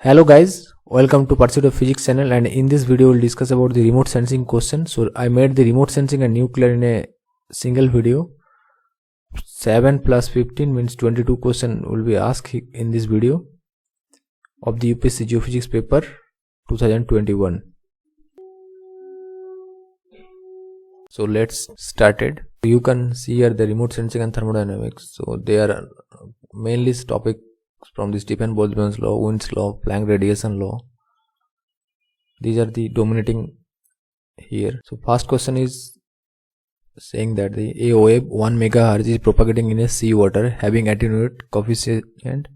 Hello guys, welcome to Pursuit of Physics channel, and in this video we'll discuss about the remote sensing question. So I made the remote sensing and nuclear in a single video. 7 plus 15 means 22 question will be asked in this video of the UPSC Geophysics paper 2021. So let's start it. You can see here the remote sensing and thermodynamics. So they are mainly topic from the Stephen Boltzmann's law, Wind's law, Planck radiation law. These are the dominating here. So first question is saying that a wave 1 megahertz is propagating in a seawater having attenuate coefficient.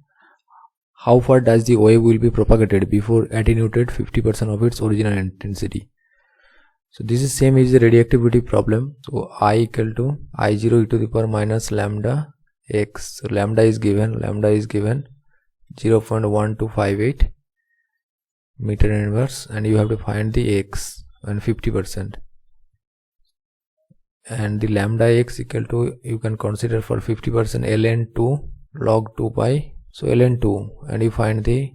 How far does the wave will be propagated before attenuated 50% of its original intensity? So this is same as the radioactivity problem. So I equal to I0 e to the power minus lambda x. So lambda is given 0.1258 meter inverse, and you have to find the x and 50%, and the lambda x equal to, you can consider for 50% ln2 log 2 pi. So ln2, and you find the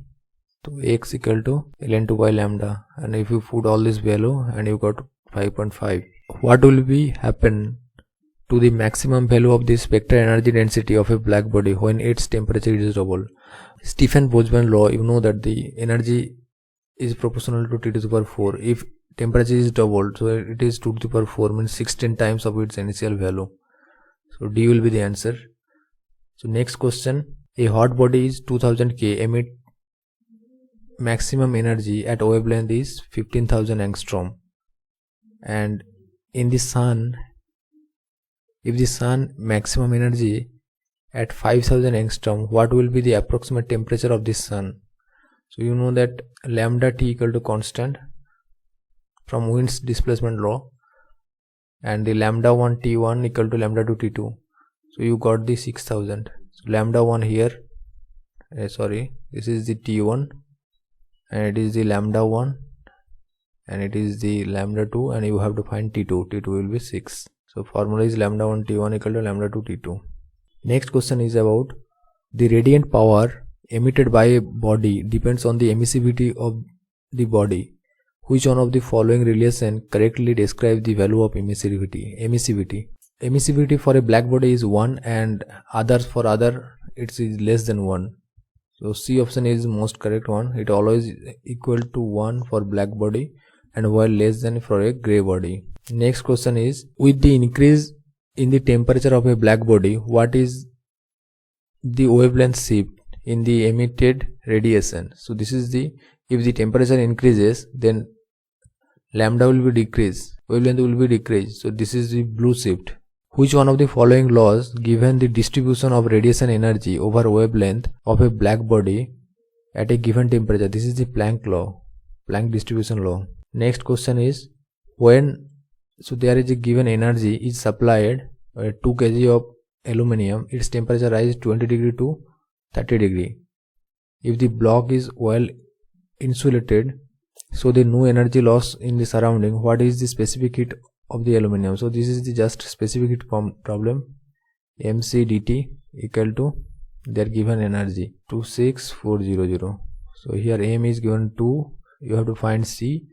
x equal to ln2 by lambda, and if you put all this value and you got 5.5. what will be happen to the maximum value of the spectral energy density of a black body when its temperature is double? Stephen Boltzmann law, you know that the energy is proportional to T to the power 4. If temperature is doubled, so it is 2 to the power 4, means 16 times of its initial value. So D will be the answer. So next question, a hot body is 2000 K, emit maximum energy at wavelength is 15,000 angstrom, and in the sun, if the sun maximum energy at 5000 angstrom, what will be the approximate temperature of the sun? So you know that lambda T equal to constant from Wind's displacement law, and the lambda 1 T1 equal to lambda 2 T2. So you got the 6000. So lambda 1 here, this is the T1, and it is the lambda 1, and it is the lambda 2, and you have to find T2. T2 will be 6. So formula is lambda 1 T1 equal to lambda 2 T2. Next question is about the radiant power emitted by a body depends on the emissivity of the body. Which one of the following relation correctly describes the value of emissivity? Emissivity for a black body is 1, and others for other it is less than 1. So C option is most correct one. It always equal to 1 for black body and while less than for a grey body. Next question is, with the increase in the temperature of a black body, what is the wavelength shift in the emitted radiation? So this is the, if the temperature increases, then lambda will be decreased, wavelength will be decreased. So this is the blue shift. Which one of the following laws given the distribution of radiation energy over wavelength of a black body at a given temperature? This is the Planck law, Planck distribution law. Next question is, when there is a given energy is supplied 2 kg of aluminium, its temperature rises 20 degree to 30 degree. If the block is well insulated, so the no energy loss in the surrounding, what is the specific heat of the aluminium? So this is the just specific heat problem, mc dt equal to their given energy 26400. So here m is given 2, you have to find c,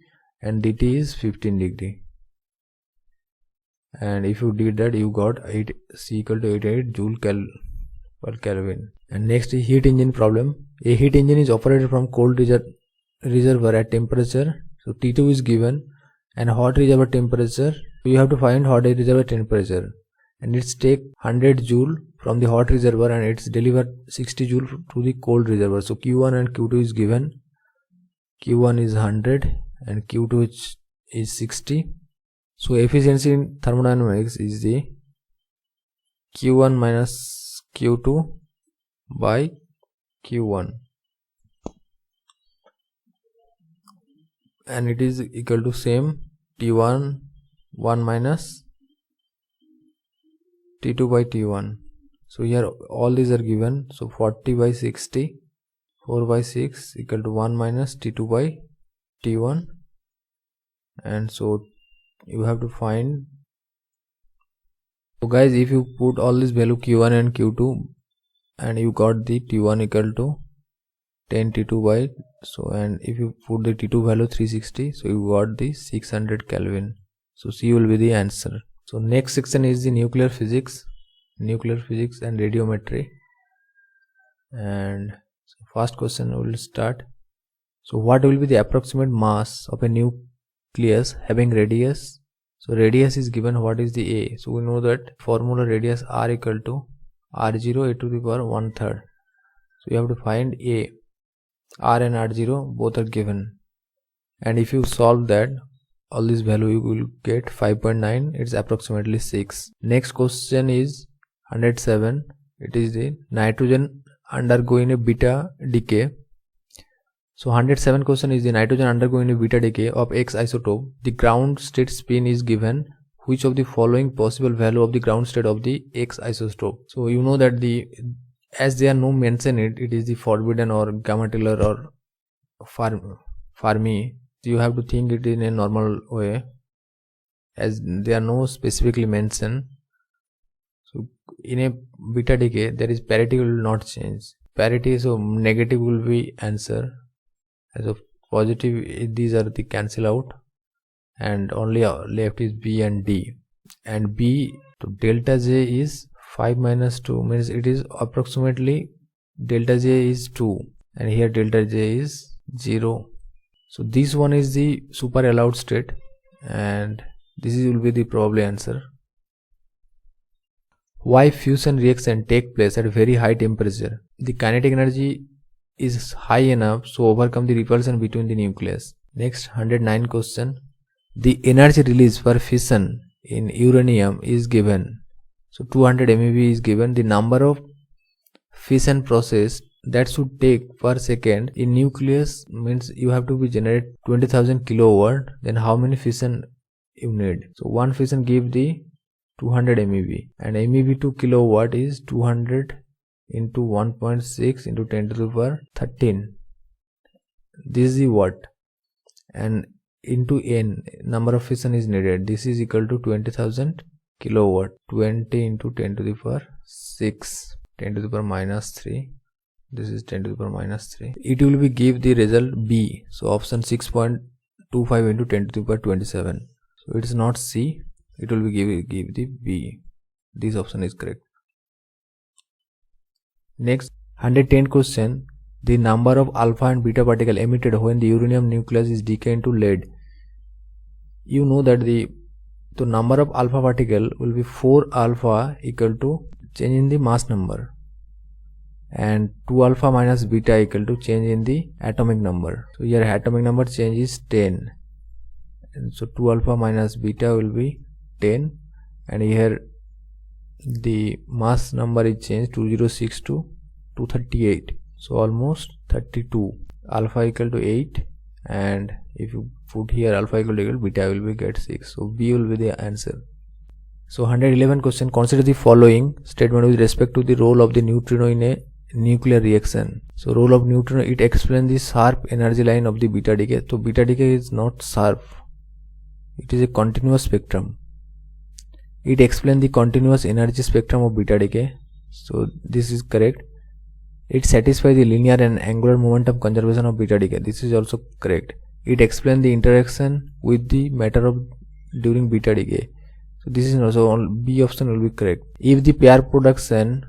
and dt is 15 degree, and if you did that, you got C equal to 88 joule per Kelvin. And next is heat engine problem. A heat engine is operated from cold reservoir at temperature, so T2 is given, and hot reservoir temperature, so you have to find hot reservoir temperature, and it's take 100 joule from the hot reservoir and it's delivered 60 joule to the cold reservoir. So Q1 and Q2 is given. Q1 is 100 and Q2 is 60. So efficiency in thermodynamics is the Q1 minus Q2 by Q1, and it is equal to same T1 1 minus T2 by T1. So here all these are given. So 40 by 60, 4 by 6 equal to 1 minus T2 by T1, and so you have to find. So guys, if you put all this value Q1 and Q2, and you got the T1 equal to 10 T2 by, so, and if you put the T2 value 360, so you got the 600 Kelvin. So C will be the answer. So next section is the nuclear physics and radiometry. And so first question we will start. So what will be the approximate mass of a nucleus having radius? So radius is given, what is the A? So we know that formula radius R equal to R0 a to the power 1/3. So you have to find A. R and R0 both are given, and if you solve that, all this value you will get 5.9. it's approximately 6. Next question is 107. It is the nitrogen undergoing a beta decay. So 107 question is the nitrogen undergoing a beta decay of X isotope. The ground state spin is given. Which of the following possible value of the ground state of the X isotope? So you know that as there are no mention it is the forbidden or gamma Taylor or Fermi. You have to think it in a normal way, as they are no specifically mentioned. So in a beta decay there is parity will not change. Parity, so negative will be answer. As of positive, these are the cancel out, and only left is B and D. And B, to delta J is 5 minus 2, means it is approximately delta J is 2, and here delta J is 0. So this one is the super allowed state, and this will be the probably answer. Why fusion reaction take place at very high temperature? The kinetic energy is high enough to overcome the repulsion between the nucleus. Next 109 question. The energy release for fission in uranium is given. So 200 MeV is given. The number of fission process that should take per second in nucleus, means you have to be generate 20,000 kilowatt. Then how many fission you need? So one fission give the 200 MeV, and MeV to kilowatt is 200 into 1.6 into 10 to the power 13. This is the watt, and into N, number of fission is needed. This is equal to 20,000 kilowatt. 20 into 10 to the power 6, 10 to the power minus 3. This is 10 to the power minus 3. It will be give the result B. So option 6.25 into 10 to the power 27. So it is not C. It will be give the B. This option is correct. Next 110 question. The number of alpha and beta particle emitted when the uranium nucleus is decayed into lead. You know that the number of alpha particle will be 4 alpha equal to change in the mass number, and 2 alpha minus beta equal to change in the atomic number. So here atomic number change is 10, and so 2 alpha minus beta will be 10, and here the mass number is changed 206 to 238, so almost 32. Alpha equal to 8, and if you put here alpha equal to beta will be get 6. So B will be the answer. So 111 question. Consider the following statement with respect to the role of the neutrino in a nuclear reaction. So role of neutrino, it explains the sharp energy line of the beta decay. So beta decay is not sharp, it is a continuous spectrum. It explains the continuous energy spectrum of beta decay. So this is correct. It satisfies the linear and angular momentum conservation of beta decay. This is also correct. It explains the interaction with the matter of during beta decay. So this is also B option will be correct. If the pair production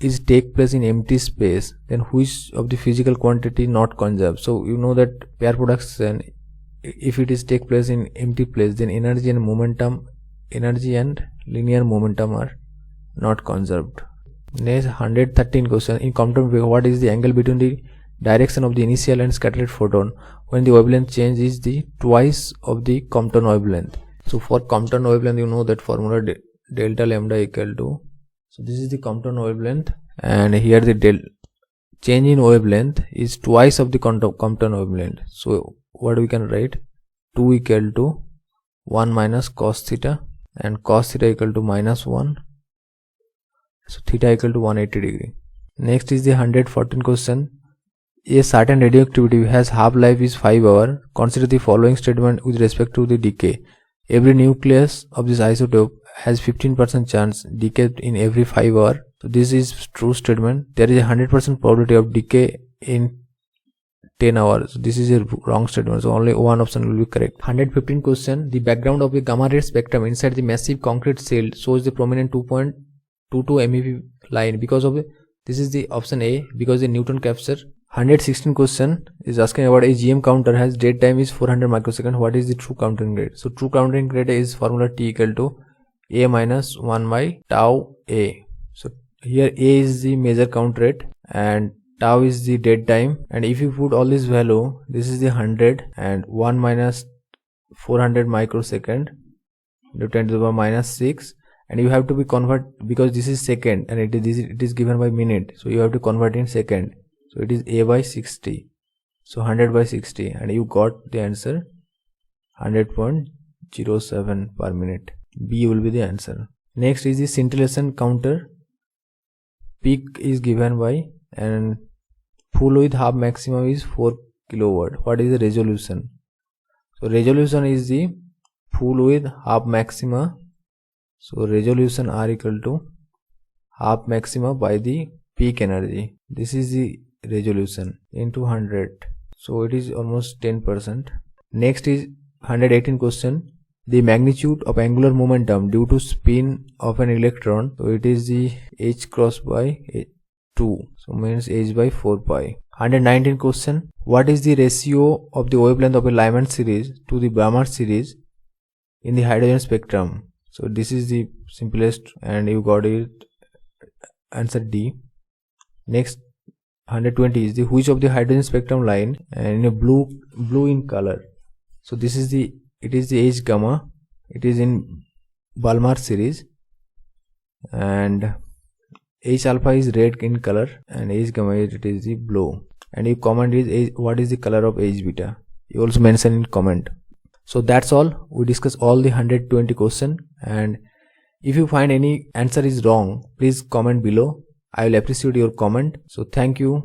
is take place in empty space, then which of the physical quantity not conserved? So you know that pair production, if it is take place in empty place, then energy and linear momentum are not conserved. Next 113 question. In Compton wave, what is the angle between the direction of the initial and scattered photon when the wavelength change is the twice of the Compton wavelength? So for Compton wavelength, you know that formula delta lambda equal to, so this is the Compton wavelength, and here the change in wavelength is twice of the Compton wavelength. So what we can write? 2 equal to 1 minus cos theta, and cos theta equal to minus 1. So theta equal to 180 degree. Next is the 114 question. A certain radioactivity has half-life is 5 hours. Consider the following statement with respect to the decay. Every nucleus of this isotope has 15% chance decay in every 5 hours. So this is true statement. There is a 100% probability of decay in 10 hours. This is a wrong statement, so only one option will be correct. 115 question. The background of a gamma ray spectrum inside the massive concrete shell shows the prominent 2.22 MeV line because of this is the option A, because the Newton capture. 116 question is asking about a GM counter has dead time is 400 microseconds. What is the true countering rate? So true countering rate is formula T equal to A minus 1 by tau A. So here A is the major count rate and tau is the dead time, and if you put all this value, this is the 100 and 1 minus 400 microsecond to 10 to the power minus 6, and you have to be convert because this is second and it is given by minute, so you have to convert in second. So it is A by 60, so 100 by 60, and you got the answer 100.07 per minute. B will be the answer. Next is the scintillation counter. Peak is given by and full width half maximum is 4 kilowatt. What is the resolution? So resolution is the full width half maxima. So resolution R equal to half maxima by the peak energy. This is the resolution into 100. So it is almost 10%. Next is 118 question. The magnitude of angular momentum due to spin of an electron. So it is the h cross by 2. So means h by 4 pi. 119 question. What is the ratio of the wavelength of a Lyman series to the Balmer series in the hydrogen spectrum? So this is the simplest and you got it, answer D. Next 120 is the which of the hydrogen spectrum line and in a blue in color. So this is the it is the H gamma, it is in Balmer series, and H alpha is red in color and H gamma it is the blue, and your comment is what is the color of H beta, you also mention in comment. So that's all. We discuss all the 120 question, and if you find any answer is wrong, please comment below. I will appreciate your comment. So thank you.